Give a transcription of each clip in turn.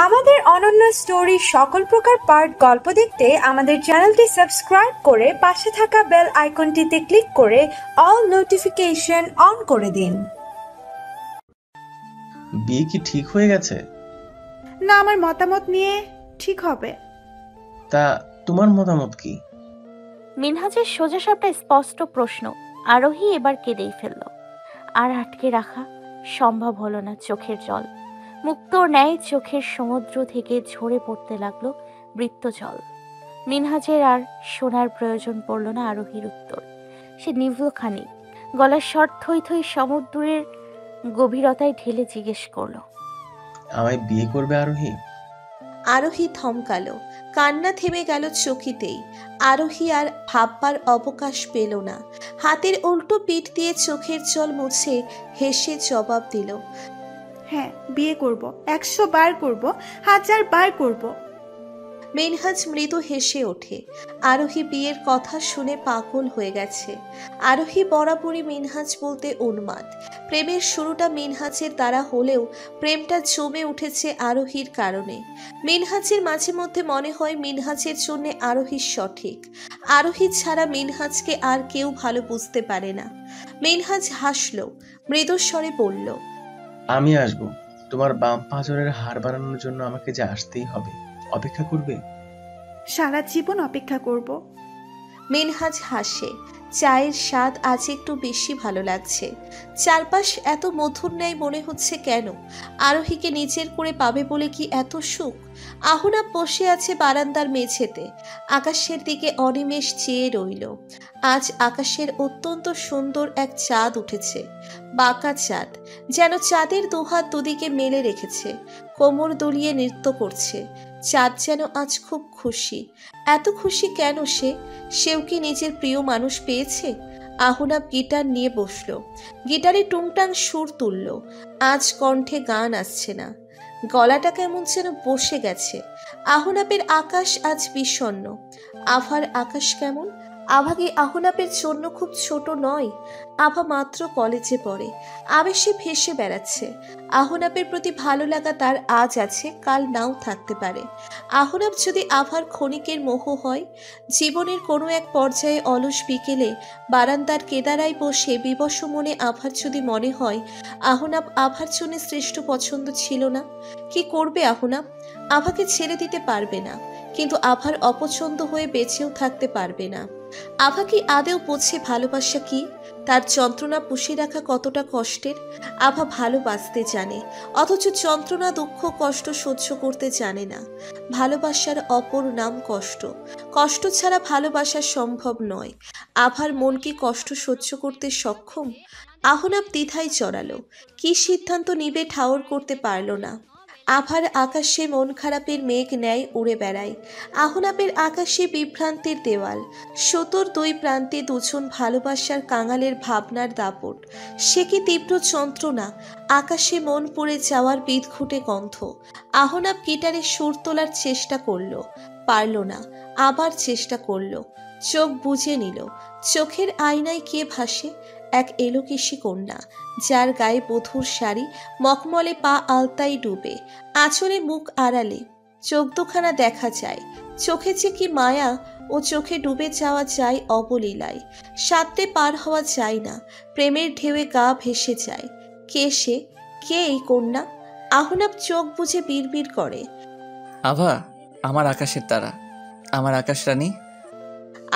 আমাদের অনন্য স্টোরি সকল প্রকার পার্ট গল্প দেখতে আমাদের চ্যানেলটি সাবস্ক্রাইব করে পাশে থাকা বেল আইকনটিতে ক্লিক করে অল নোটিফিকেশন অন করে দিন। বিয়ে কি ঠিক হয়ে গেছে? না, আমার মতামত নিয়ে ঠিক হবে। তা তোমার মতামত কি? মিনহাজের সোজাসাপটা স্পষ্ট প্রশ্ন আরোহী এবার কেঁদেই ফেলল। আর আটকে রাখা সম্ভব হলো না চোখের জল। মুক্তোর ন্যায় চোখের সমুদ্র থেকে ঝরে পড়তে লাগলো বৃত্ত জল। মিনহাজের আর শোনার প্রয়োজন পড়ল না আরোহীর উত্তর। সে নিভল খানি গলার স্বর থই থই সমুদ্রের গভীরতায় ঢেলে জিজ্ঞেস করলো, আমায় বিয়ে করবে আরোহী? আরোহী থমকালো, কান্না থেমে গেল চকিতেই। আরোহী আর ভাববার অবকাশ পেল না। হাতের উল্টো পিঠ দিয়ে চোখের জল মুছে হেসে জবাব দিল, হ্যাঁ, বিয়ে করব, 100 বার করব, 1000 বার করব। মিনহাজ মৃদু হেসে ওঠে। আরোহী বিয়ের কথা শুনে পাগল হয়ে গেছে। আরোহী বরাবরই মিনহাজ বলতে উন্মাদ। প্রেমের শুরুটা মিনহাজের দ্বারা হলেও প্রেমটা জমে উঠেছে আরোহীর কারণে। মিনহাজের মাঝে মধ্যে মনে হয় মিনহাজের জন্য আরোহী সঠিক। আরোহী ছাড়া মিনহাজকে আর কেউ ভালো বুঝতে পারে না। মিনহাজ হাসল, মৃদুস্বরে বলল, আমি আসবো। তোমার বাম পাঁজরের হাড় বানানোর জন্য আমাকে যে আসতেই হবে। অপেক্ষা করবে? সারা জীবন অপেক্ষা করব। মিনহাজ হাসে। চায়ের স্বাদ আজ একটু বেশি ভালো লাগছে। চারপাশ এত মধুর ন্যায় মনে হচ্ছে কেন? আরোহীকে নিজের করে পাবে বলে কি এত সুখ? আহুনা বসে আছে বারান্দার মেঝেতে, আকাশের দিকে অনিমেষ চেয়ে রইল। আজ আকাশের অত্যন্ত সুন্দর এক চাঁদ উঠেছে, বাঁকা চাঁদ, যেন চাঁদের দুহাত দুদিকে মেলে রেখেছে, কোমর দুলিয়ে নৃত্য করছে। চাঁদ যেন আজ খুব খুশি। এত খুশি কেন সে? সেও কি নিজের প্রিয় মানুষ পেয়েছে? আহুনাব গিটার নিয়ে বসলো, গিটারে টুংটাং সুর তুলল। আজ কণ্ঠে গান আসছে না, গলাটা কেমন যেন বসে গেছে। আহুনাবের আকাশ আজ বিষণ্ণ। আভার আকাশ কেমন? আভা কি আহুনাবের জন্য খুব ছোট নয়? আভা মাত্র কলেজে পড়ে, আবেশে ভেসে বেড়াচ্ছে। আহুনাবের প্রতি ভালো লাগা তার আজ আছে, কাল নাও থাকতে পারে। আহুনাব যদি আভার ক্ষণিকের মোহ হয়? জীবনের কোনো এক পর্যায়ে অলস বিকেলে বারান্দার কেদারায় বসে বিবশ মনে আভার যদি মনে হয় আহুনাব আভার জন্য শ্রেষ্ঠ পছন্দ ছিল না, কি করবে আহুনাব? আভাকে ছেড়ে দিতে পারবে না, কিন্তু আভার অপছন্দ হয়ে বেঁচেও থাকতে পারবে না। আভা কি আদেও বোঝে ভালোবাসা কি? তার যন্ত্রণা পুষে রাখা কতটা কষ্টের? আভা ভালোবাসতে জানে, অথচ যন্ত্রণা দুঃখ কষ্ট সহ্য করতে জানে না। ভালোবাসার অপর নাম কষ্ট। কষ্ট ছাড়া ভালোবাসা সম্ভব নয়। আভার মন কি কষ্ট সহ্য করতে সক্ষম? আহুনাব দ্বিধায় জড়ালো, কি সিদ্ধান্ত নিবে ঠাওর করতে পারল না। আভার আকাশে মন খারাপের মেঘ ন্যায় উড়ে বেড়ায়। আহুনাবের আকাশে বিভ্রান্তির দেওয়াল, সুতোর দুই প্রান্তে দুজন ভালোবাসার কাঙালের ভাবনার দাপট। সে কি তীব্র যন্ত্রণা, আকাশে মন পড়ে যাওয়ার বিদঘুটে গন্ধ। আহুনাব গিটারে সুর তোলার চেষ্টা করল, পারল না। আবার চেষ্টা করল, চোখ বুজে নিল। চোখের আয়নায় কে ভাসে? এক এলোকেশী কন্যা, যার গায়ে বধূর শাড়ি, মখমলে পা আলতাই ডুবে, আঁচলে মুখ আড়ালে চোখ দুখানা দেখা যায়। চোখে যে কি মায়া, ও চোখে ডুবে যাওয়া যায় অবলীলায়। সাথে পার হওয়া যায় না, প্রেমের ঢেউয়ে গা ভেসে যায়। কে সে? কে এই কন্যা? আহুনাব চোখ বুজে বিড়বিড় করে, আভা, আমার আকাশের তারা, আমার আকাশ রানী।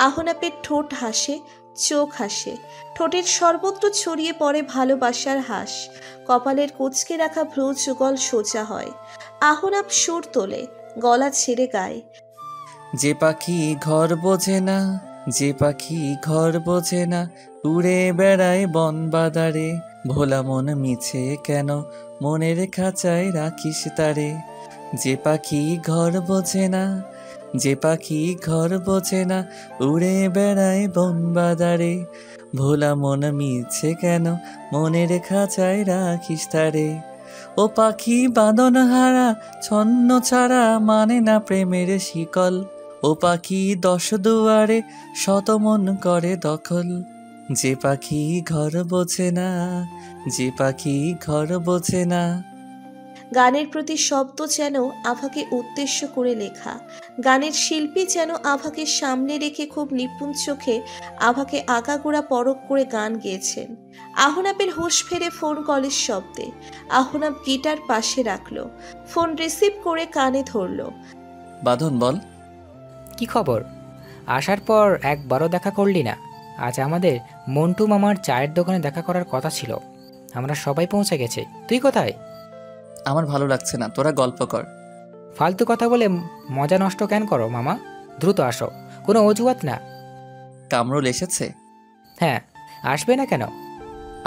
আহুনাবের ঠোঁট হাসে, চোখ হাসে, ঠোঁটের সর্বত্র ছড়িয়ে পড়ে ভালোবাসার হাস। কপালের কুঁচকে রাখা ভ্রু যুগল সোজা হয়। আহুনাব সুর তোলে, গলা ছেড়ে গায়, যে পাখি ঘর বোঝে না, যে পাখি ঘর বোঝে না, উড়ে বেড়ায় বন বাদারে, ভোলা মন মিছে কেন মনের খাঁচায় রাখিস তারে। যে পাখি ঘর বোঝে না, যে পাখি ঘর বোঝে না, উড়ে বেড়ায় বন বাদারে, ভোলা মন মিছে কেন মনের খাঁচায় রাখিস তারে। ও পাখি বাঁধন হারা, ছন্ন ছাড়া মানে না প্রেমের শিকল। ও পাখি 10 দুয়ারে শত মন করে দখল, যে পাখি ঘর বোঝে না, যে পাখি ঘর বোঝে না। গানের প্রতি শব্দ যেন আভাকে উদ্দেশ্য করে লেখা। গানের শিল্পী যেন আভাকে সামনে রেখে খুব নিপুণ চোখে আভাকে আগাগোড়া পরখ করে গান গেয়েছেন। আহনাপের হুঁশ ফেরে ফোন কলের শব্দে। আহনাপ গিটার পাশে রাখলো, ফোন রিসিভ করে কানে ধরলো। বাঁধন বল। কি খবর? আসার পর একবারও দেখা করলি না। আজ আমাদের মন্টু মামার চায়ের দোকানে দেখা করার কথা ছিল। আমরা সবাই পৌঁছে গেছি। তুই কোথায়? আমার ভালো লাগছে না, তোরা গল্প কর। ফালতু কথা বলে মজা নষ্ট কেন করো মামা? দ্রুত আসো, কোনো অজুহাত না। কামরুল এসেছে? হ্যাঁ, আসবে না কেন?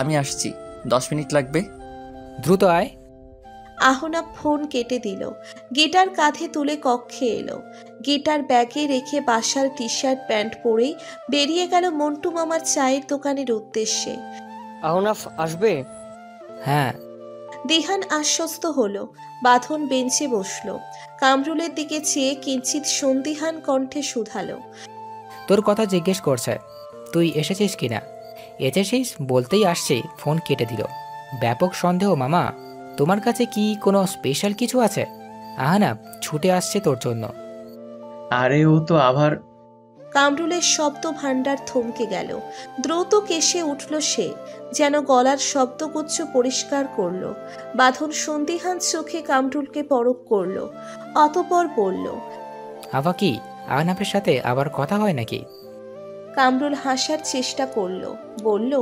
আমি আসছি, 10 মিনিট লাগবে। দ্রুত আয়। আহনাব ফোন কেটে দিল, গিটার কাঁধে তুলে কক্ষে এলো। গিটার ব্যাগে রেখে বাসার টি শার্ট প্যান্ট পরেই বেরিয়ে গেল মন্টু মামার চায়ের দোকানের উদ্দেশ্যে। আহনাফ আসবে? হ্যাঁ। দিহান আশ্বস্ত হলো। বাঁধন বেঞ্চে বসলো, কামরুলের দিকে চেয়ে কিঞ্চিত সন্দিহান কণ্ঠে শুধালো, তোর কথা জিজ্ঞেস করছে, তুই এসেছিস কিনা। এসেছিস বলতেই আসছি, ফোন কেটে দিল। ব্যাপক সন্দেহ মামা। তোমার কাছে কি কোনো স্পেশাল কিছু আছে? আহনাব ছুটে আসছে তোর জন্য। আরে ও তো আবার। কামরুলের শব্দ ভাণ্ডার থমকে গেল। দ্রুত কেশে উঠল সে, যেন গলার শব্দগুচ্ছ পরিষ্কার করলো। বাঁধন সন্দিহান চোখে কামরুলকে পরখ করলো, অতঃপর বলল, আভা কি আহনাবের সাথে আবার কথা হয় নাকি? কামরুল হাসার চেষ্টা করলো, বলল,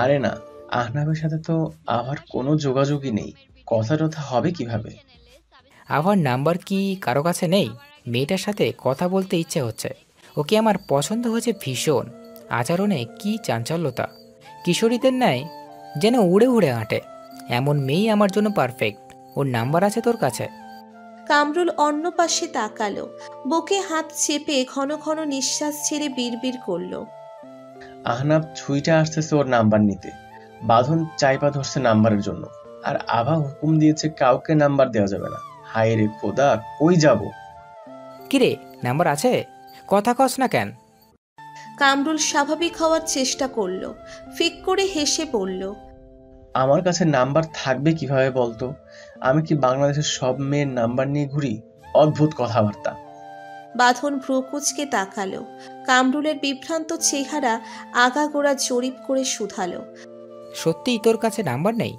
আরে না, আহনাবের সাথে তো আবার কোনো যোগাযোগই নেই। কথা টথা হবে কিভাবে? আভার নাম্বার কি কারো কাছে নেই? মেয়েটার সাথে কথা বলতে ইচ্ছে হচ্ছে। ওকে আমার পছন্দ হয়েছে ভীষণ। আচরণে কি চাঞ্চল্যতা, কিশোরীদের ন্যায় যেন উড়ে উড়ে হাঁটে। এমন মেয়েই আমার জন্য পারফেক্ট। ওর নাম্বার আছে তোর কাছে? কামরুল অন্য পাশে তাকালো, বুকে হাত চেপে ঘন ঘন নিঃশ্বাস ছেড়ে বিড়বিড় করলো, আহনাব ছুইটা আসতেছে ওর নাম্বার নিতে। বাঁধন চাইপা ধরছে নাম্বারের জন্য, আর আভা হুকুম দিয়েছে কাউকে নাম্বার দেওয়া যাবে না। হায় রে খোদা, কই যাব? কিরে, নাম্বার আছে? কথা কস না কেন? কামরুল স্বাভাবিক হওয়ার চেষ্টা করলো, ফিক করে হেসে বলল, আমার কাছে নাম্বার থাকবে কিভাবে বলতো? আমি কি বাংলাদেশের সব মেয়ের নাম্বার নিয়ে ঘুরি? অদ্ভুত কথাবার্তা। বাঁধন ভ্রুকুচকে তাকালো। কামরুলের বিভ্রান্ত চেহারা আগাগোড়া জরিপ করে শুধালো, সত্যিই তোর কাছে নাম্বার নেই?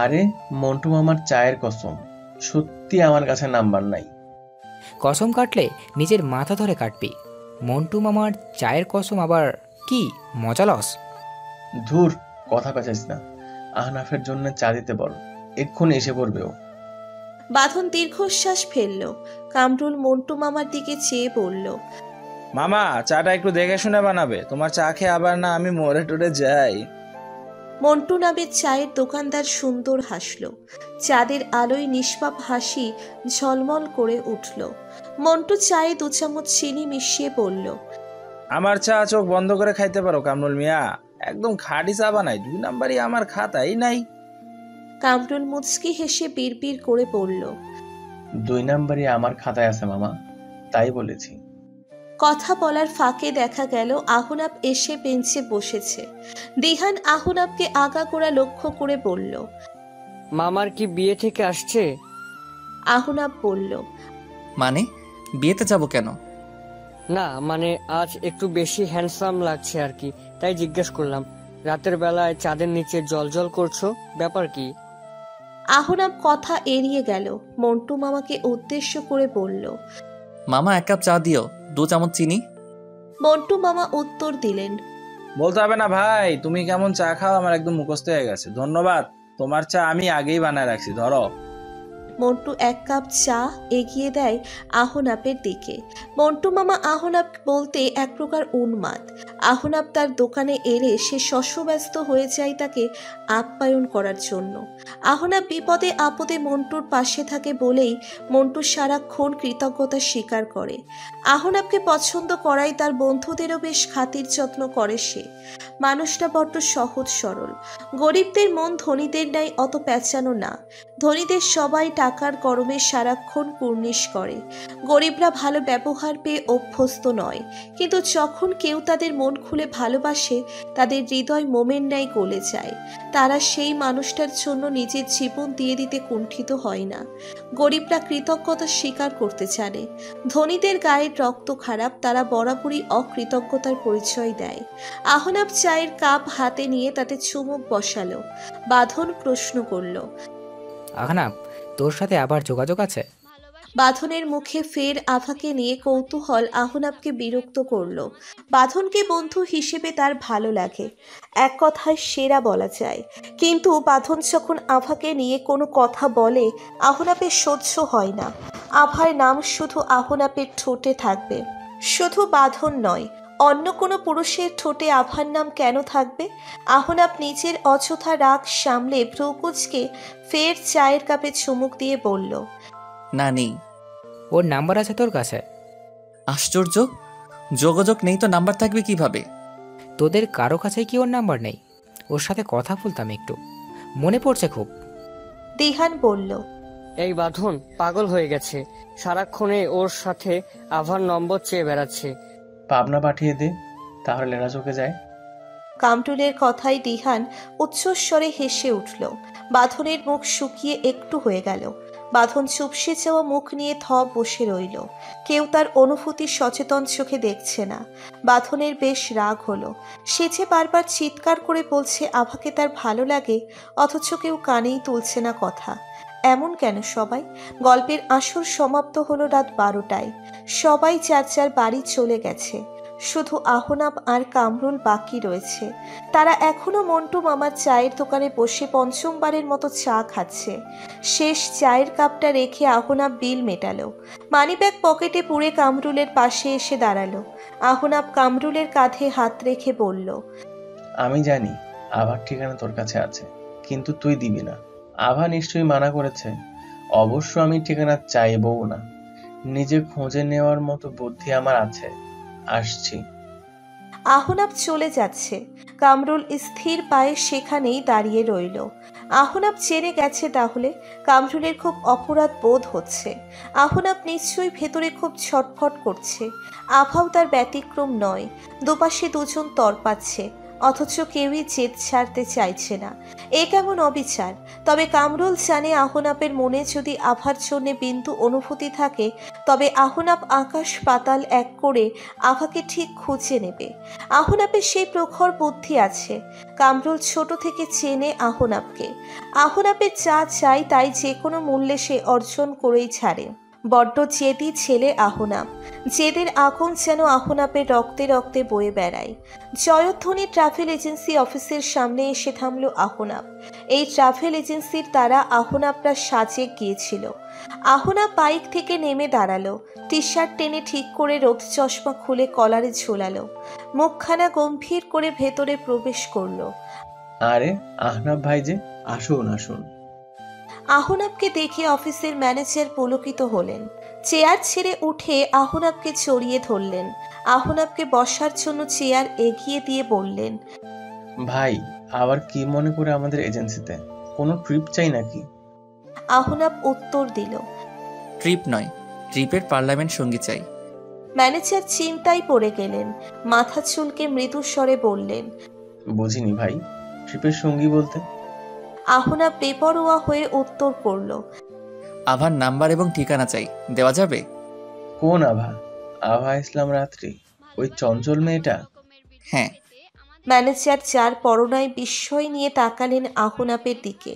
আরে মন্টু মামার চায়ের কসম, সত্যি আমার কাছে নাম্বার নাই। কসম কাটলে নিজের মাথা ধরে কাটবি। মন্টু মামার চায়ের কসম আবার কি মজা লস? ধুর, কথা পেঁচাইস না। আহনাফের জন্য চা দিতে বল, এক্ষুনি এসে পড়বে ও। বাঁধন দীর্ঘশ্বাস ফেলল। কামরুল মন্টু মামার দিকে চেয়ে বলল, মামা চাটা একটু দেখে শুনে বানাবে, তোমার চা খেয়ে আবার না আমি মরে টরে যাই। মন্টু নামের চায়ের দোকানদার সুন্দর হাসল। চাঁদের আলোয় নিষ্পাপ হাসি ঝলমল করে উঠল। মন্টু চায়ে 2 চামচ চিনি মিশিয়ে বলল, আমার চা চোখ বন্ধ করে খাইতে পারো কামরুল মিয়া, একদম খাঁটি চা বানাই, 2 নাম্বারই আমার খাতাই নাই। কামরুল মুচকি হেসে বিড়বিড় করে বলল, 2 নাম্বারই আমার খাতায় আছে মামা, তাই বলেছি। কথা বলার ফাঁকে দেখা গেল আহনাব এসে বেঞ্চে বসেছে। দিহান আহনাবকে আগাগোড়া লক্ষ্য করে বলল, মামার কি বিয়ে থেকে আসছে? আহনাব বলল, মানে বিয়েতে যাব কেন? না মানে আজ একটু বেশি হ্যান্ডসাম লাগছে আর কি, তাই জিজ্ঞেস করলাম। রাতের বেলায় চাঁদের নিচে জলজল করছো, ব্যাপার কি? আহনাব কথা এড়িয়ে গেল। মন্টু মামাকে উদ্দেশ্য করে বলল, মামা 1 কাপ চা দিও, 2 চামচ চিনি। মন্টু মামা উত্তর দিলেন, বলতে হবে না ভাই, তুমি কেমন চা খাও আমার একদম মুখস্থ হয়ে গেছে, ধন্যবাদ। তোমার চা আমি আগেই বানায় রাখছি, ধরো। মন্টু 1 কাপ চা এগিয়ে দেয় আহনাবের দিকে। মন্টু মামা আহনাব বলতে এক প্রকার উন্মাদ। আহনাব তার দোকানে এলে সে শশব্যস্ত হয়ে যায় তাকে আপ্যায়ন করার জন্য। আহনাব বিপদে আপদে মন্টুর পাশে থাকে বলেই মন্টু সারাক্ষণ কৃতজ্ঞতা স্বীকার করে। আহনাবকে পছন্দ করায় তার বন্ধুদেরও বেশ খাতির যত্ন করে সে। মানুষটা বড্ড সহজ সরল। গরিবদের মন ধনীদের ন্যায় অত প্যাঁচানো না। ধনীদের সবাই টাকার গরমে সারাক্ষণ কুর্নিশ করে। গরিবরা ভালো ব্যবহার পেয়ে অভ্যস্ত নয়, কিন্তু যখন কেউ তাদের মন খুলে ভালোবাসে তাদের হৃদয় মোমের ন্যায় গলে যায়। তারা সেই মানুষটার জন্য নিজের জীবন দিয়ে দিতে কুণ্ঠিত হয় না। গরিবরা কৃতজ্ঞতা স্বীকার করতে জানে। ধনীদের গায়ের রক্ত খারাপ, তারা বরাবরই অকৃতজ্ঞতার পরিচয় দেয়। আহনাব চায়ের কাপ হাতে নিয়ে তাতে চুমুক বসালো। বাঁধন প্রশ্ন করল, আহনাব, তোর সাথে আবার যোগাযোগ আছে? বাঁধনের মুখে ফের আভাকে নিয়ে কৌতূহল আহনাবকে বিরক্ত করলো। বাঁধনকে বন্ধু হিসেবে তার ভালো লাগে, এক কথায় সেরা বলা যায়। কিন্তু বাঁধন যখন আভাকে নিয়ে কোনো কথা বলে আহনাবের সহ্য হয় না। আভার নাম শুধু আহনাবের ঠোঁটে থাকবে। শুধু বাঁধন নয়, অন্য কোনো পুরুষের ঠোঁটে আভার নাম কেন থাকবে? আহনাব নিজের অযথা রাগ সামলে ভ্রুকুচকে ফের চায়ের কাপে চুমুক দিয়ে বলল, না নেই। ওর নাম্বার আছে তোর কাছে? আশ্চর্য, যোগাযোগ নেই তো নাম্বার থাকবে কিভাবে? তোদের কারো কাছে কি ওর নাম্বার নেই? ওর সাথে কথা বলতাম একটু, মনে পড়ছে খুব। দিহান বলল, এই বাঁধন পাগল হয়ে গেছে, সারাক্ষণে ওর সাথে আভার নম্বর চেয়ে বেড়াচ্ছে। পাবনা পাঠিয়ে দে, তাহলে লেনা চোখে যায়। কামরুলের কথায় দিহান উচ্চস্বরে হেসে উঠল। বাঁধনের মুখ শুকিয়ে একটু হয়ে গেল। বাঁধন চুপসে যাওয়া মুখ নিয়ে বসে রইল। কেউ তার অনুভূতি সচেতন চোখে দেখছে না। বাঁধনের বেশ রাগ হলো। সে যে বারবার চিৎকার করে বলছে আভাকে তার ভালো লাগে, অথচ কেউ কানেই তুলছে না কথা। এমন কেন সবাই? গল্পের আসর সমাপ্ত হলো রাত 12টায়। সবাই যার যার বাড়ি চলে গেছে। শুধু আহনাব আর কামরুল বাকি রয়েছে। তারা এখনো মন্টু মামার চায়ের দোকানে বসে পঞ্চমবারের মতো চা খাচ্ছে। শেষ চায়ের কাপটা রেখে আহনাব বিল মেটালো। মানিব্যাগ পকেটে পুরে কামরুলের পাশে এসে দাঁড়ালো। আহনাব কামরুলের কাঁধে হাত রেখে বলল, আমি জানি আভার ঠিকানা তোর কাছে আছে, কিন্তু তুই দিবি না। আভা নিশ্চয়ই মানা করেছে। অবশ্য আমি ঠিকানা চাইবও না, নিজে খোঁজে নেওয়ার মতো বুদ্ধি আমার আছে। আসছি। আহনাব চলে যাচ্ছে। কামরুল স্থির পায়ে সেখানেই দাঁড়িয়ে রইল। আহনাব জেনে গেছে তাহলে? কামরুলের খুব অপরাধ বোধ হচ্ছে। আহনাব নিশ্চয়ই ভেতরে খুব ছটফট করছে। আভাও তার ব্যতিক্রম নয়। দুপাশে দুজন তরপাচ্ছে, অথচ কেউই জেদ ছাড়তে চাইছে না। এ কেমন অবিচার! তবে কামরুল জানে আহনাবের মনে যদি আভার জন্য বিন্দু অনুভূতি থাকে, তবে আহনাব আকাশ পাতাল এক করে আভাকে ঠিক খুঁজে নেবে। আহনাবের সেই প্রখর বুদ্ধি আছে। কামরুল ছোট থেকে চেনে আহনাবকে। আহনাবের যা চাই তাই যে কোনো মূল্যে সে অর্জন করেই ছাড়ে। বড্ড জেদি ছেলে আহনাব। জেদের আগুন যেন আহনাবের রক্তে রক্তে বয়ে বেড়ায়। জয়ধ্বনি ট্রাভেল এজেন্সি অফিসের সামনে এসে থামল আহনাব। এই ট্রাভেল এজেন্সির দ্বারা আহনাবরা সাজে গিয়েছিল। আহনাব বাইক থেকে নেমে দাঁড়ালো। টি শার্ট টেনে ঠিক করে রোদ চশমা খুলে কলারে ঝোলালো। মুখখানা গম্ভীর করে ভেতরে প্রবেশ করলো। আরে আহনাব ভাই যে, আসুন আসুন। আহনাবকে দেখে অফিসের ম্যানেজার পুলকিত হলেন। চেয়ার ছেড়ে উঠে আহনাবকে জড়িয়ে ধরলেন। আহনাবকে বসার জন্য চেয়ার এগিয়ে দিয়ে বললেন, ভাই, আবার কি মনে করে আমাদের এজেন্সিতে? কোনো ট্রিপ চাই নাকি? আহনাব উত্তর দিল, ট্রিপ নয়, ট্রিপের পার্লামেন্ট সঙ্গী চাই। ম্যানেজার চিন্তায় পড়ে গেলেন। মাথা চুলকে মৃদু স্বরে বললেন, বুঝিনি ভাই, ট্রিপের সঙ্গী বলতে? আহনাব বেপরোয়া হয়ে উত্তর করল, আভার নাম্বার এবং ঠিকানা চাই, দেওয়া যাবে? কোন আভা? আভা ইসলাম রাত্রি, ওই চঞ্চল মেয়েটা? হ্যাঁ। ম্যানেজার যার পরনায় বিস্ময় নিয়ে তাকালেন আহনাবের দিকে।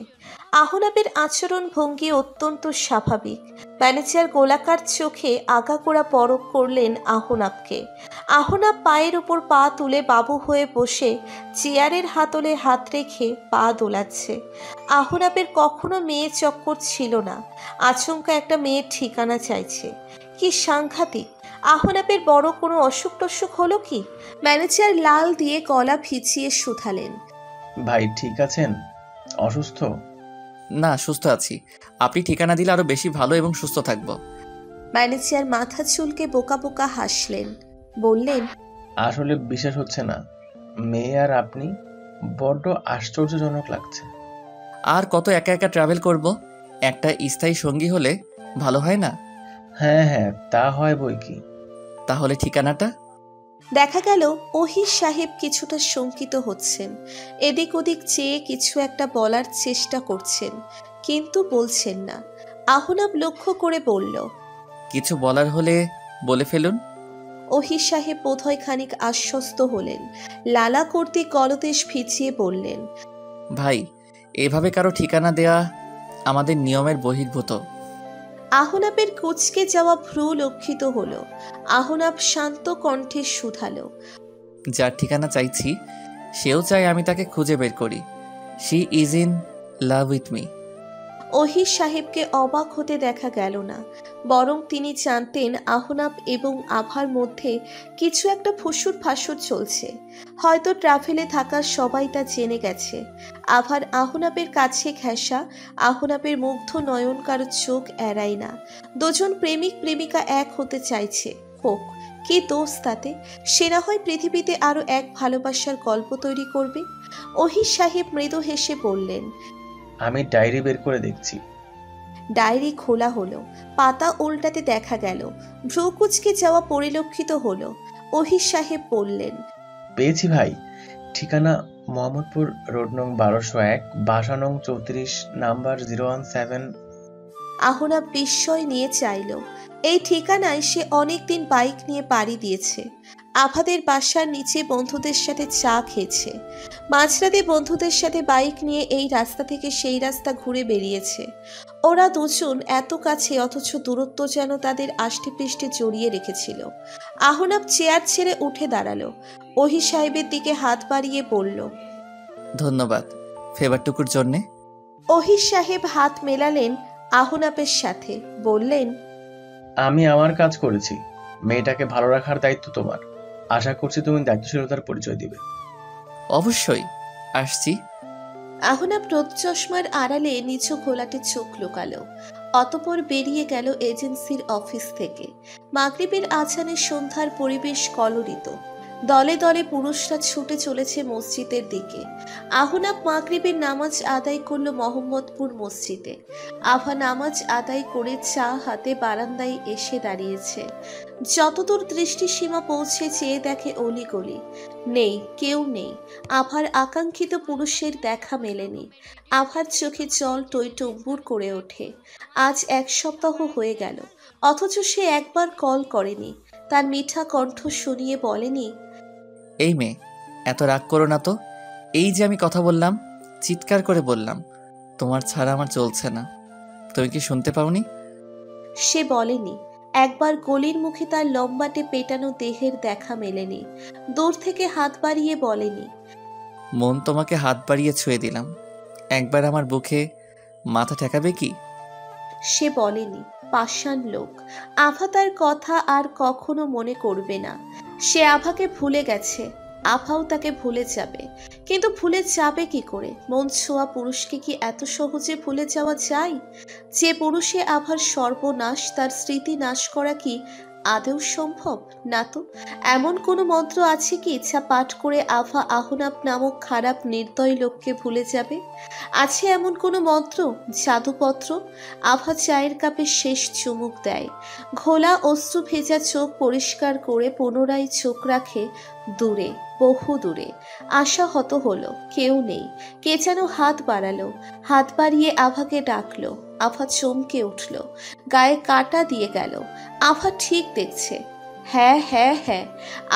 আহনাবের আচরণ ভঙ্গি অত্যন্ত স্বাভাবিক। ম্যানেজার গোলাকার চোখে আগাগোড়া পরখ করলেন আহনাবকে। আহনাব পায়ের উপর পা তুলে বাবু হয়ে বসে চেয়ারের হাতলে হাত রেখে পা দোলাচ্ছে। আহনাবের কখনো মেয়ে চক্কর ছিল না। আচমকা একটা মেয়ের ঠিকানা চাইছে, কি সাংঘাতিক! আহনাবের বড় কোনো অসুখ টসুখ হলো কি? ম্যানেজার লাল দিয়ে গলা ভিজিয়ে শুধালেন, ভাই ঠিক আছেন? অসুস্থ? না, সুস্থ আছি। আপনি ঠিকানা দিলে আরো বেশি ভালো এবং সুস্থ থাকবো। ম্যানেজার মাথা চুলকে বোকা বোকা হাসলেন, বললেন, আসলে বিশ্বাস হচ্ছে না, মেয়ে আর আপনি বড্ড আশ্চর্যজনক লাগছে। আর কত একা একা ট্রাভেল করব? একটা স্থায়ী সঙ্গী হলে ভালো হয় না? হ্যাঁ হ্যাঁ, তা হয় বই কি। তাহলে ঠিকানাটা? দেখা গেল ওহির সাহেব কিছুটা শঙ্কিত হচ্ছেন, এদিক ওদিক চেয়ে কিছু একটা বলার চেষ্টা করছেন, কিন্তু বলছেন না। আহনাব লক্ষ্য করে বলল, কিছু বলার হলে বলে ফেলুন। ওহি সাহেব বোধহয় খানিক আশ্বস্ত হলেন, লালা কর্তৃক গলদেশ ভিজিয়ে বললেন, ভাই, এভাবে কারো ঠিকানা দেয়া আমাদের নিয়মের বহির্ভূত। আহনাবের কুচকে যাওয়া ভ্রু লক্ষিত হলো। আহনাব শান্ত কণ্ঠে শুধালো, যার ঠিকানা চাইছি সেও চায় আমি তাকে খুঁজে বের করি। She is in love with me. ওহি সাহেবকে অবাক হতে দেখা গেল না, বরং তিনি জানতেন আহনাব এবং আভার মধ্যে কিছু একটা ফুসুর ফাসুর চলছে। হয়তো ট্রাভেলে থাকা সবাই তা জেনে গেছে। আভার আহনাবের কাছে ঘেঁষা, আহনাবের মুগ্ধ নয়ন কারো চোখ এড়ায় না। দুজন প্রেমিক প্রেমিকা এক হতে চাইছে, হোক, কি দোষ তাতে? সে না হয় পৃথিবীতে আরো এক ভালোবাসার গল্প তৈরি করবে। ওহি সাহেব মৃদু হেসে বললেন, আমি ডায়েরি বের করে দেখছি। ডায়েরি খোলা হলো, পাতা উল্টাতে দেখা গেল, ভ্রুকুচকে যাওয়া পরিলক্ষিত হলো। ওহি সাহেব বললেন, পেয়েছি ভাই, ঠিকানা মোহাম্মদপুর রোড নং 1201, বাসা নং 34, নাম্বার 017। আহনাব বিস্ময় নিয়ে চাইল। এই ঠিকানায় সে অনেকদিন বাইক নিয়ে পাড়ি দিয়েছে। আভাদের বাসার নিচে বন্ধুদের সাথে চা খেয়েছে, মাঝরাতে বন্ধুদের সাথে বাইক নিয়ে এই রাস্তা থেকে সেই রাস্তা ঘুরে বেরিয়েছে। ওরা দুজন এত কাছে, অথচ দূরত্ব যেন তাদের আষ্টেপৃষ্ঠে জড়িয়ে রেখেছিল। আহনাব চেয়ার ছেড়ে উঠে দাঁড়ালো, ওহি সাহেবের দিকে হাত বাড়িয়ে বলল, ধন্যবাদ ফেভারটুকুর জন্যে। ওহি সাহেব হাত মেলালেন আহনাবের সাথে, বললেন, আমি আমার কাজ করেছি, মেয়েটাকে ভালো রাখার দায়িত্ব তোমার। আশা করছি তুমি দায়িত্বশীলতার পরিচয় দিবে। অবশ্যই, আসছি। আহনাব রোদ চশমার আড়ালে নিচু ঘোলাটে চোখ লুকালো, অতপর বেরিয়ে গেল এজেন্সির অফিস থেকে। মাগরিবের আজানে সন্ধ্যার পরিবেশ কলরিত, দলে দলে পুরুষরা ছুটে চলেছে মসজিদের দিকে। আহনাব মাগরিবের নামাজ আদায় করল মোহাম্মদপুর মসজিদে। আভা নামাজ আদায় করে চা হাতে বারান্দায় এসে দাঁড়িয়েছে। যতদূর দৃষ্টিসীমা পৌঁছে চেয়ে দেখে অলিগলি, নেই, কেউ নেই। আভার আকাঙ্ক্ষিত পুরুষের দেখা মেলেনি। আভার চোখে জল টইটম্বুর করে ওঠে। আজ 1 সপ্তাহ হয়ে গেল, অথচ সে একবার কল করেনি। তার মিঠা কণ্ঠ শুনিয়ে বলেনি, এই মেয়ে, এত রাগ করো না তো। এই যে আমি কথা বললাম, চিৎকার করে বললাম, তোমার ছাড়া আমার চলছে না। তুমি কি শুনতে পাওনি? সে বলেনি। একবার গলির মুখে তার লম্বাটে পেটানো দেহের দেখা মেলেনি। দূর থেকে হাত বাড়িয়ে বলেনি, মন তোমাকে হাত বাড়িয়ে ছুঁয়ে দিলাম, একবার আমার বুকে মাথা ঠেকাবে কি? সে বলেনি। পাষাণ লোক। আভা তার কথা আর কখনো মনে করবে না। সে আভাকে ভুলে গেছে, আভাও তাকে ভুলে যাবে। কিন্তু ভুলে যাবে কি করে? মন ছোঁয়া পুরুষকে কি এত সহজে ভুলে যাওয়া যায়? যে পুরুষে আভার সর্বনাশ, তার স্মৃতি নাশ করা কি আদৌ সম্ভব? না তো। এমন কোনো মন্ত্র আছে কি যা পাঠ করে আভা আহনাব নামক খারাপ নির্দয় লোককে ভুলে যাবে? আছে এমন কোনো মন্ত্র, জাদুপত্র? আভা চায়ের কাপে শেষ চুমুক দেয়, ঘোলা অশ্রু ভেজা চোখ পরিষ্কার করে পুনরায় চোখ রাখে দূরে, বহু দূরে। আশাহত হলো, কেউ নেই। কে যেন হাত বাড়ালো, হাত বাড়িয়ে আভাকে ডাকলো। আভা চমকে উঠল, গায়ে কাঁটা দিয়ে গেল। আভা ঠিক দেখছে, হ্যাঁ হ্যাঁ হ্যাঁ,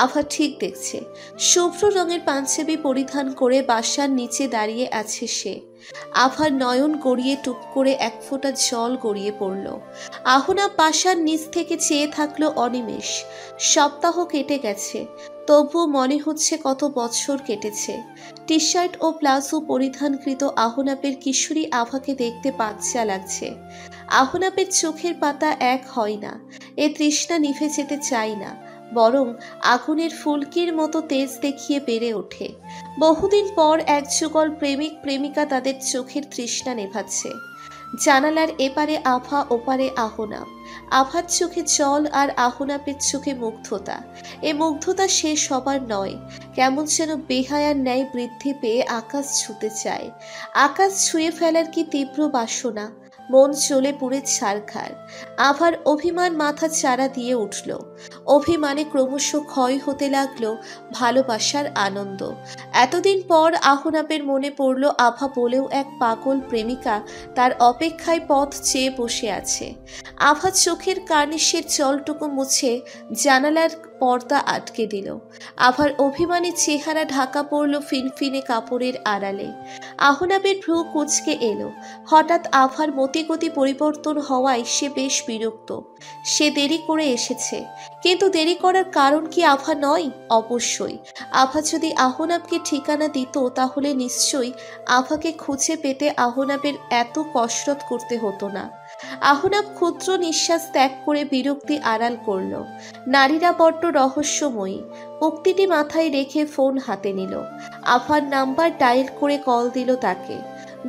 আভা ঠিক দেখছে। শুভ্র রঙের পাঞ্জাবি পরিধান করে বাসার নিচে দাঁড়িয়ে আছে সে। আভার নয়ন গড়িয়ে টুপ করে 1 ফোঁটা জল গড়িয়ে পড়ল। আহনাব বাসার নিচ থেকে চেয়ে থাকলো অনিমেষ। সপ্তাহ কেটে গেছে, তবুও মনে হচ্ছে কত বছর কেটেছে। টি শার্ট ও প্লাজো পরিধানকৃত আহনাবের কিশোরী আভাকে দেখতে বাচ্চা লাগছে। আহনাবের চোখের পাতা এক হয় না। এ তৃষ্ণা নিভে যেতে চাই না। বরং আগুনের ফুলকির মতো তেজ দেখিয়ে বেড়ে ওঠে। বহুদিন পর এক যুগল প্রেমিক প্রেমিকা তাদের চোখের তৃষ্ণা নেভাচ্ছে। জানালার এপারে আভা, ওপারে আহনাব। আভার চোখে জল আর আহনাবের চোখে মুগ্ধতা। এ মুগ্ধতা শেষ হবার নয়, কেমন যেন বেহায়ার ন্যায় বৃদ্ধি পেয়ে আকাশ ছুঁতে চায়। আকাশ ছুঁয়ে ফেলার কি তীব্র বাসনা, মন চলে পুড়ে ছারখার। আভার অভিমান মাথা চারা দিয়ে উঠল। অভিমানে ক্রমশ ক্ষয় হতে লাগলো ভালোবাসার আনন্দ। এতদিন পর আহনাবের মনে পড়ল আভা বলেও এক পাগল প্রেমিকা তার অপেক্ষায় পথ চেয়ে বসে আছে। আভা চোখের কার্নিশের জলটুকু মুছে জানালার পর্দা আটকে দিল। আভার অভিমানী চেহারা ঢাকা পড়ল ফিনফিনে কাপড়ের আড়ালে। আহনাবের ভ্রু কুঁচকে এলো। হঠাৎ আভার মতিগতি পরিবর্তন হওয়ায় সে বেশ বিরক্ত। সে দেরি করে এসেছে, কিন্তু দেরি করার কারণ কি আভা নয়? অবশ্যই। আভা যদি আহনাবকে ঠিকানা দিত তাহলে নিশ্চয়ই আভাকে খুঁজে পেতে আহনাবের এত কসরত করতে হতো না। আহনাব ক্ষুদ্র নিঃশ্বাস ত্যাগ করে বিরক্তি আড়াল করল। নারীরা বড্ড রহস্যময়ী। উক্তিটি মাথায় রেখে ফোন হাতে নিল। আভার নাম্বার ডায়াল করে কল দিল তাকে।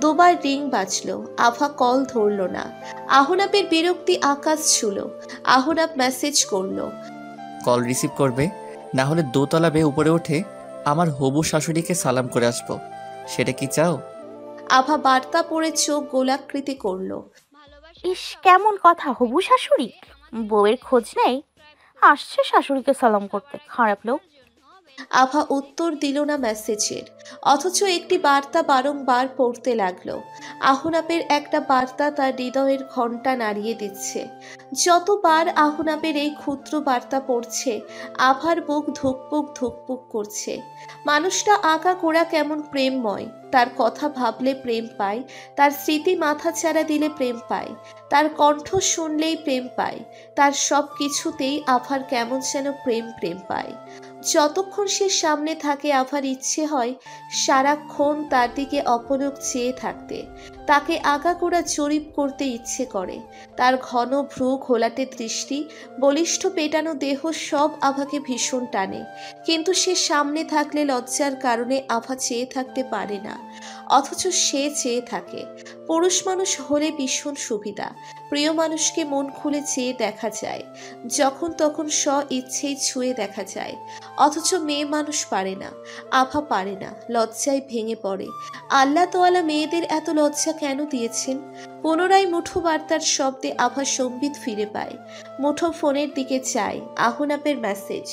দুবার রিং বাজল, আভা কল ধরল না। আহনাবের বিরক্তি আকাশ ছুঁল। আহনাব মেসেজ করল, কল রিসিভ করবে, না হলে দোতলা বেয়ে উপরে উঠে আমার হবু শাশুড়িকে সালাম করে আসবো। সেটা কি চাও? আভা বার্তা পড়ে চোখ গোলাকৃতি করল। ইস, কেমন কথা! হবু শাশুড়ি বউয়ের খোঁজ নেই, আসছে শাশুড়িকে সালাম করতে। খারাপ লোক। আভা উত্তর দিল না মেসেজের, অথচ একটি বার্তা বারংবার পড়তে লাগলো। আহনাবের একটা বার্তা তার হৃদয়ের ঘণ্টা নাড়িয়ে দিচ্ছে। যতবার আহনাবের এই ক্ষুদ্র বার্তা পড়ছে আভার বুক ধুকপুক ধুকপুক করছে। মানুষটা আঁকা গোড়া কেমন প্রেমময়। তার কথা ভাবলে প্রেম পায়, তার স্মৃতি মাথা চাড়া দিলে প্রেম পায়, তার কণ্ঠ শুনলেই প্রেম পায়, তার সব কিছুতেই আভার কেমন যেন প্রেম প্রেম পায়। যতক্ষণ সে সামনে থাকে আভার ইচ্ছে হয় সারাক্ষণ তার দিকে অপলক চেয়ে থাকতে। তাকে আগাগোড়া জরিপ করতে ইচ্ছে করে। তার ঘন ভ্রু, ঘোলাটে দৃষ্টি, বলিষ্ঠ পেটানো দেহ সব আভাকে ভীষণ টানে। কিন্তু সে সামনে থাকলে লজ্জার কারণে আভা চেয়ে থাকতে পারে না, অথচ সে চেয়ে থাকে। পুরুষ মানুষ হলে ভীষণ সুবিধা। প্রিয় মানুষকে মন খুলে চেয়ে দেখা যায়, যখন তখন স্ব ইচ্ছেই ছুঁয়ে দেখা যায়। অথচ মেয়ে মানুষ পারে না, আভা পারে না, লজ্জায় ভেঙে পড়ে। আল্লাহ তোয়ালা মেয়েদের এত লজ্জা কেন দিয়েছেন? পুনরায় মুঠো বার্তার শব্দে আভা সম্বিত ফিরে পায়। মুঠো ফোনের দিকে চায়। আহনাবের মেসেজ,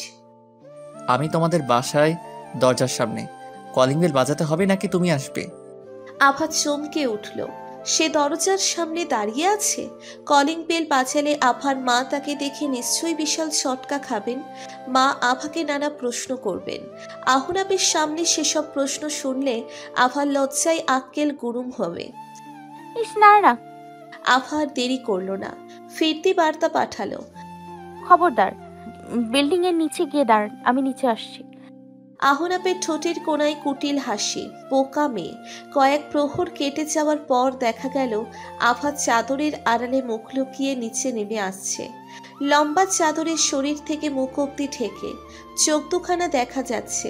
আমি তোমাদের বাসায়, দরজার সামনে। কলিং বেল বাজাতে হবে নাকি তুমি আসবে? আভা চমকে উঠল। সে দরজার সামনে দাঁড়িয়ে আছে। কলিং বেল বাজালে আভার মা তাকে দেখে নিশ্চয়ই বিশাল ছটকা খাবেন। মা আভাকে নানা প্রশ্ন করবেন। আহনাবের সামনে সেসব প্রশ্ন শুনলে আভার লজ্জায় আক্কেল গুরুম হবে। ইস, না না। আভা আর দেরি করল না, ফিরতি বার্তা পাঠালো, খবরদার, বিল্ডিং এর নিচে গিয়ে দাঁড়ান, আমি নিচে আসছি। আহনাবের ঠোঁটের কোণায় কুটিল হাসি। বোকা মেয়ে। কয়েক প্রহর কেটে যাওয়ার পর দেখা গেল আভা চাদরের আড়ালে মুখ লুকিয়ে নিচে নেমে আসছে। লম্বা চাদরের শরীর থেকে মুখ অব্দি ঢেকে, চোখ দুখানা দেখা যাচ্ছে।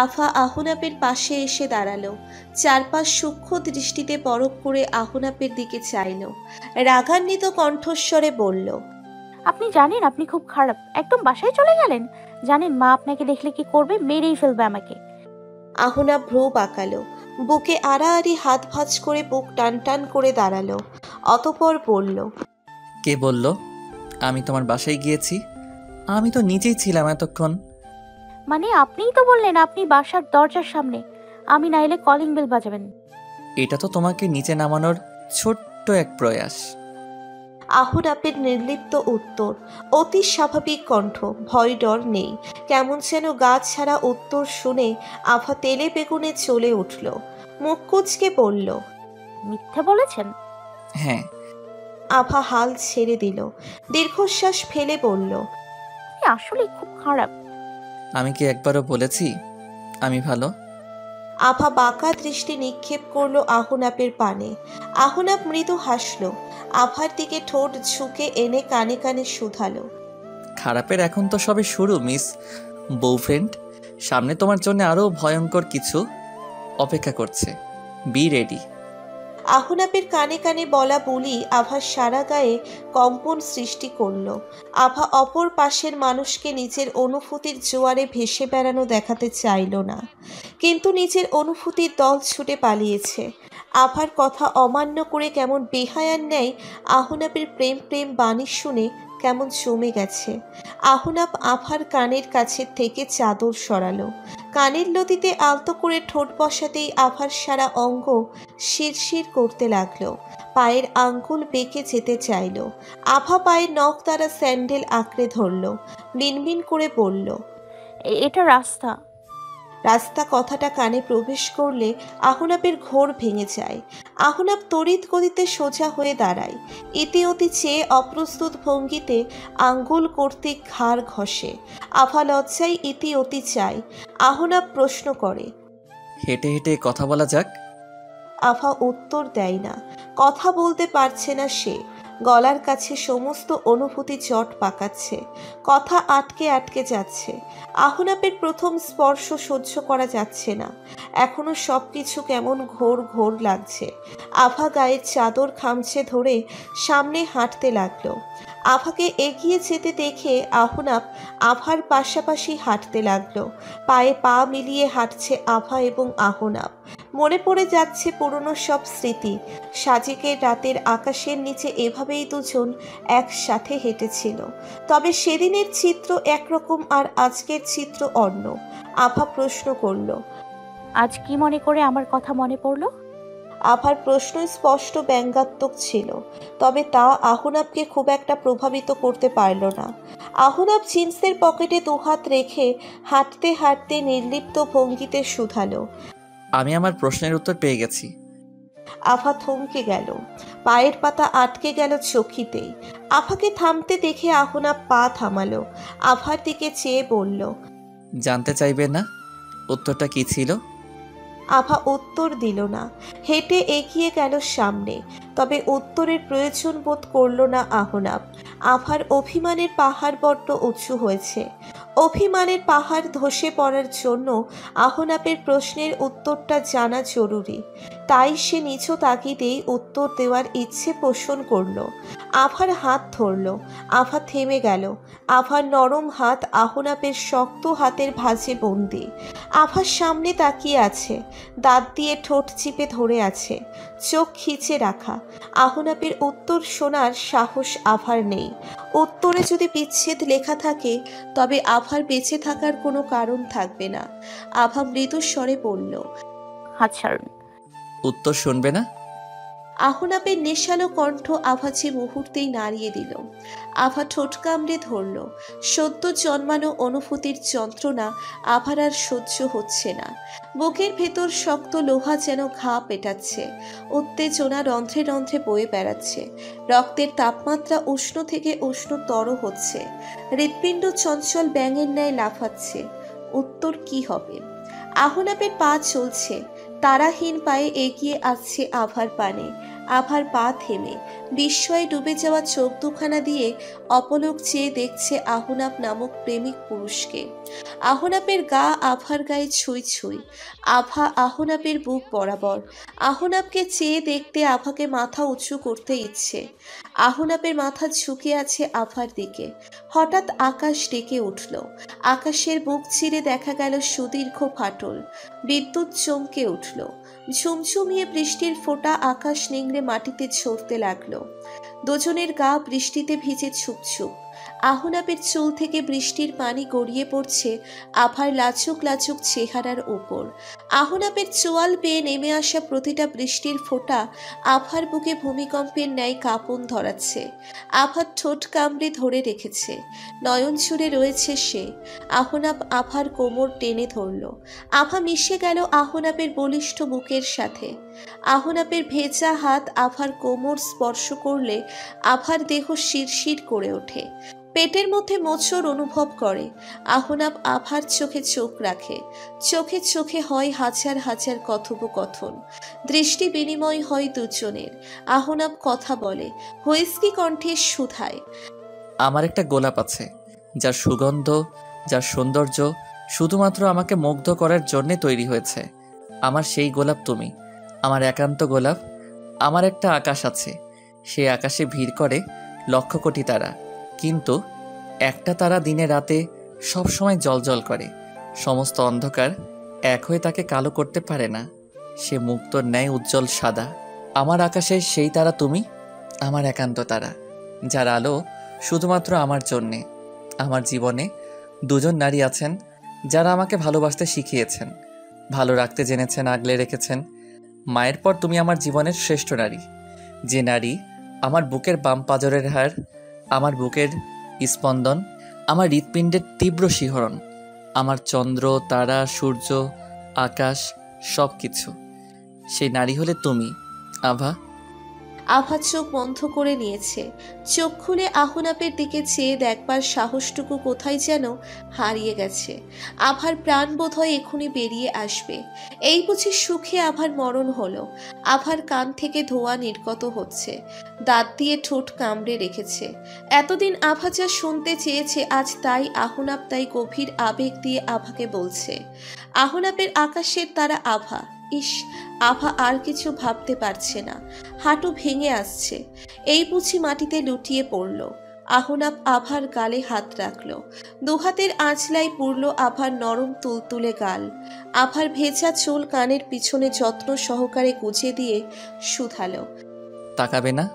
আভা আহনাবের পাশে এসে দাঁড়ালো। চারপাশ সূক্ষ্ম দৃষ্টিতে পরখ করে আহনাবের দিকে চাইল। রাগান্বিত কণ্ঠস্বরে বলল, আপনি জানেন আপনি খুব খারাপ, একদম বাসায় চলে গেলেন। জানেন মা আপনাকে দেখলে কি করবে? মেরেই ফেলবে আমাকে। আহনাব ভ্রু বাঁকালো, বুকে আড়াআড়ি হাত ভাঁজ করে বুক টান টান করে দাঁড়ালো। অতঃপর বলল, কে বলল আমি তোমার বাসায় গিয়েছি? আমি তো নিচেই ছিলাম এতক্ষণ। মানে আপনিই তো বললেন আপনি বাসার দরজার সামনে, আমি না এলে কলিং বেল বাজাবেন। এটা তো তোমাকে নিচে নামানোর ছোট্ট এক প্রয়াস। আহনাবের নির্লিপ্ত উত্তর, অতি স্বাভাবিক কণ্ঠ, ভয় ডর নেই। কেমন যেন গা ছাড়া উত্তর শুনে আভা তেলে বেগুনে চলে উঠল। মুখ কুঁচকে বলল, মিথ্যে বলেছেন? হ্যাঁ। আভা হাল ছেড়ে দিল। দীর্ঘশ্বাস ফেলে বলল, আপনি আসলে খুব খারাপ। আমি কি একবারও বলেছি আমি ভালো? আভা বাঁকা দৃষ্টি নিক্ষেপ করলো আহনাবের পানে। আহনাব মৃদু হাসল। আভার দিকে ঠোঁট ঝুঁকে এনে কানে কানে শুধালো, খারাপের এখন তো সবে শুরু মিস বউফ্রেন্ড। সামনে তোমার জন্য আরও ভয়ঙ্কর কিছু অপেক্ষা করছে। B ready. আহনাপের কানে কানে বলা বলি আভার সারা গায়ে কম্পন সৃষ্টি করলো। আভা অপর পাশের মানুষকে নিজের অনুভূতির জোয়ারে ভেসে বেড়ানো দেখাতে চাইল না, কিন্তু নিজের অনুভূতির দল ছুটে পালিয়েছে। আভার কথা অমান্য করে কেমন বেহায়ার ন্যায় আহনাপের প্রেম প্রেম বাণী শুনে কেমন জমে গেছে। আহনাপ আভার কানের কাছে থেকে চাদর সরালো, কানের লতিতে আলতো করে ঠোঁট বসাতেই আভার সারা অঙ্গ শিরশির করতে লাগলো। পায়ের আঙ্গুল বেঁকে যেতে চাইল। আভা পায়ের নখ দ্বারা স্যান্ডেল আঁকড়ে ধরল, মিনমিন করে বলল, এটা রাস্তা। রাস্তা কথাটা কানে প্রবেশ করলে আহনাপের ঘোর ভেঙে যায়। আহনাপ তড়িৎ গতিতে সোজা হয়ে দাঁড়ায়, ইতিউতি চেয়ে অপ্রস্তুত ভঙ্গিতে আঙ্গুল কর্তৃক ঘাড় ঘষে। আভা লজ্জায় ইতিউতি চায়। আহনাপ প্রশ্ন করে, হেঁটে হেঁটে কথা বলা যাক। আভা উত্তর দেয় না, কথা বলতে পারছে না সে। গলার কাছে সমস্ত অনুভূতি চট পাকাচ্ছে, কথা আটকে আটকে যাচ্ছে। আহনাপের প্রথম স্পর্শ সহ্য করা যাচ্ছে না, এখনো সব কিছু কেমন ঘোর ঘোর লাগছে। আভা গায়ের চাদর খামছে ধরে সামনে হাঁটতে লাগলো। আভাকে এগিয়ে যেতে দেখে আহনাপ আভার পাশাপাশি হাঁটতে লাগলো। পায়ে পা মিলিয়ে হাঁটছে আভা এবং আহনাপ। মনে পড়ে যাচ্ছে পুরনো সব স্মৃতি। সাজেকের রাতের আকাশের নিচে এভাবেই দুজন একসাথে হেঁটেছিল। তবে সেদিনের চিত্র একরকম আর আজকের চিত্র অন্য। আভা প্রশ্ন করল, আজ কি মনে করে আমার কথা মনে পড়লো? আভার প্রশ্ন স্পষ্ট ব্যঙ্গাত্মক ছিল, তবে তা আহনাবকে খুব একটা প্রভাবিত করতে পারল না। আহনাব জিন্সের পকেটে দুহাত রেখে হাঁটতে হাঁটতে নির্লিপ্ত ভঙ্গিতে শুধালো, আমি আমার প্রশ্নের উত্তর পেয়ে গেছি। আভা থমকে গেল, পায়ের পাতা আটকে গেল চকিতেই। আভাকে থামতে দেখে আহনাব পা থামালো, আভার দিকে চেয়ে বলল, জানতে চাইবে না উত্তরটা কি ছিল? আভা উত্তর দিল না, হেঁটে এগিয়ে গেল সামনে। তবে উত্তরের প্রয়োজন বোধ করল না আহনাব। আভার অভিমানের পাহাড় বড্ড উঁচু হয়েছে। অভিমানের পাহাড় ধসে পড়ার জন্য আহনাবের প্রশ্নের উত্তরটা জানা জরুরি। তাই সে নিজ তাগিদেই উত্তর দেওয়ার ইচ্ছে পোষণ করল। আভার হাত ধরল। আভা থেমে গেল। আভার নরম হাত আহনাবের শক্ত হাতের ভাঁজে বন্দি। আভার সামনে তাকিয়ে আছে, দাঁত দিয়ে ঠোঁট চিপে ধরে আছে, চোখ খিচে রাখা। আহনাবের উত্তর শোনার সাহস আভার নেই। উত্তরে যদি বিচ্ছেদ লেখা থাকে তবে আভার বেঁচে থাকার কোনো কারণ থাকবে না। আভা মৃদু স্বরে বলল, হাত ছাড়ুন। উত্তর শুনবে না? আহনাবের নেশালো কণ্ঠ আভা মুহূর্তেই নাড়িয়ে দিল। আভা ঠোঁট কামড়ে ধরল। সদ্য জন্মানো অনুভূতির যন্ত্রণা আভার আর সহ্য হচ্ছে না। বুকের ভেতর শক্ত লোহা যেন ঘা পেটাচ্ছে। উত্তেজনা রন্ধ্রে রন্ধ্রে বয়ে বেড়াচ্ছে। রক্তের তাপমাত্রা উষ্ণ থেকে উষ্ণতর হচ্ছে। হৃৎপিণ্ড চঞ্চল ব্যাঙের ন্যায় লাফাচ্ছে। উত্তর কি হবে? আহনাবের পা চলছে, তারাহীন পায়ে এগিয়ে আসছে আভার পানে। আভার পা থেমে বিস্ময়ে ডুবে যাওয়া চোখ দুখানা দিয়ে অপলক চেয়ে দেখছে আহনাব নামক প্রেমিক পুরুষকে। আহনাবের গা আভার গায়ে ছুঁই ছুঁই। আভা আহনাবের বুক বরাবর। আহনাবকে চেয়ে দেখতে আভাকে মাথা উঁচু করতে ইচ্ছে। আহনাবের মাথা ঝুঁকে আছে আভার দিকে। হঠাৎ আকাশ ডেকে উঠল। আকাশের বুক চিরে দেখা গেল সুদীর্ঘ ফাটল। বিদ্যুৎ চমকে উঠল। ঝুমঝুমিয়ে বৃষ্টির ফোঁটা আকাশ নিংড়ে মাটিতে ঝরতে লাগলো। দুজনের গা বৃষ্টিতে ভিজে ছুপছুপ। আহনাবের চুল থেকে বৃষ্টির পানি গড়িয়ে পড়ছে আভার লাচুক লাচুক চেহারার উপর। আহনাবের চোয়াল বেয়ে নেমে আসা প্রতিটা বৃষ্টির ফোঁটা আভার বুকে ভূমিকম্পের ন্যায় কাঁপন ধরাচ্ছে। আভার ঠোঁট কামড়ে ধরে রেখেছে, নয়ন ছুঁড়ে রয়েছে সে। আহনাব আভার কোমর টেনে ধরল। আভা মিশে গেল আহনাবের বলিষ্ঠ বুকের সাথে। আহনাবের ভেজা হাত আভার কোমর স্পর্শ করলে আভার দেহ শিরশির করে ওঠে। পেটের মধ্যে মোচড় অনুভব করে। আহনাব আভার চোখে চোখ রাখে। চোখে চোখে হয় হাজার হাজার কথোপকথন। দৃষ্টি বিনিময় হয় দুজনের। আহনাব কথা বলে, হুইস্কি কণ্ঠে শুধায়, আমার একটা গোলাপ আছে, যার সুগন্ধ, যার সৌন্দর্য শুধুমাত্র আমাকে মুগ্ধ করার জন্যে তৈরি হয়েছে। আমার সেই গোলাপ তুমি, আমার একান্ত গোলাপ। আমার একটা আকাশ আছে, সেই আকাশে ভিড় করে লক্ষ কোটি তারা, কিন্তু একটা তারা দিনে রাতে সব সময় জ্বলজ্বল করে। সমস্ত অন্ধকার এক হয়ে তাকে কালো করতে পারে না। সে মুক্তোর ন্যায় উজ্জ্বল সাদা। আমার আকাশের সেই তারা তুমি, আমার একান্ত তারা, যার আলো শুধুমাত্র আমার জন্যে। আমার জীবনে দুজন নারী আছেন যারা আমাকে ভালোবাসতে শিখিয়েছেন, ভালো রাখতে জেনেছেন, আগলে রেখেছেন। মায়ের পর তুমি আমার জীবনের শ্রেষ্ঠ নারী, যে নারী আমার বুকের বাম পাঁজরের হাড়, আমার বুকের স্পন্দন, আমার হৃৎপিণ্ডের তীব্র শিহরণ, আমার চন্দ্র, তারা, সূর্য, আকাশ, সব কিছু। সেই নারী হলে তুমি, আভা। আভা চোখ বন্ধ করে নিয়েছে। চোখ খুলে আহনাপের দিকে চেয়ে দেখবার সাহসটুকু কোথায় যেন হারিয়ে গেছে। আভার প্রাণ বোধ হয় এখনই বেরিয়ে আসবে। এই বুঝি সুখে আভার মরণ হলো। আভার কান থেকে ধোঁয়া নির্গত হচ্ছে, দাঁত দিয়ে ঠোঁট কামড়ে রেখেছে। এতদিন আভা যা শুনতে চেয়েছে আজ তাই আহনাপ তাই গভীর আবেগ দিয়ে আভাকে বলছে। আহনাপের আকাশের তারা আভা। ইস, আভা আর কিছু ভাবতে পারছে না, হাঁটু ভেঙে আসছে। এই বুঝি মাটিতে লুটিয়ে পড়ল। আহনাপ আভার গালে হাত রাখল, দুহাতের আঁচলাই পুরল আভার নরম তুলতুলে গাল। আভার ভেজা চুল কানের পিছনে যত্ন সহকারে গুজে দিয়ে শুধালো, তাকাবে না?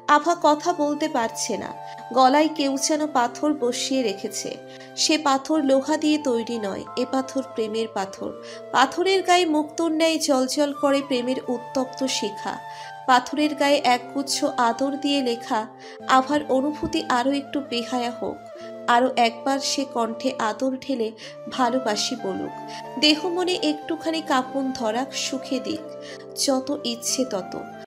আভা কথা বলতে পারছে না, গলায় কেউ যেন পাথর বসিয়ে রেখেছে। সে পাথর লোহা দিয়ে তৈরি নয়, এ পাথর প্রেমের পাথর। পাথরের গায়ে মুক্তোর ন্যায় জলজল করে প্রেমের উত্তপ্ত শিখা। পাথরের গায়ে একগুচ্ছ আদর দিয়ে লেখা, আভার অনুভূতি আরও একটু বেহায়া হোক, আরও একবার সে কণ্ঠে আদর ঢেলে ভালোবাসি বলুক। দেহ মনে একটুখানি কাঁপন ধরাক, সুখে দিক, যত ইচ্ছে তত।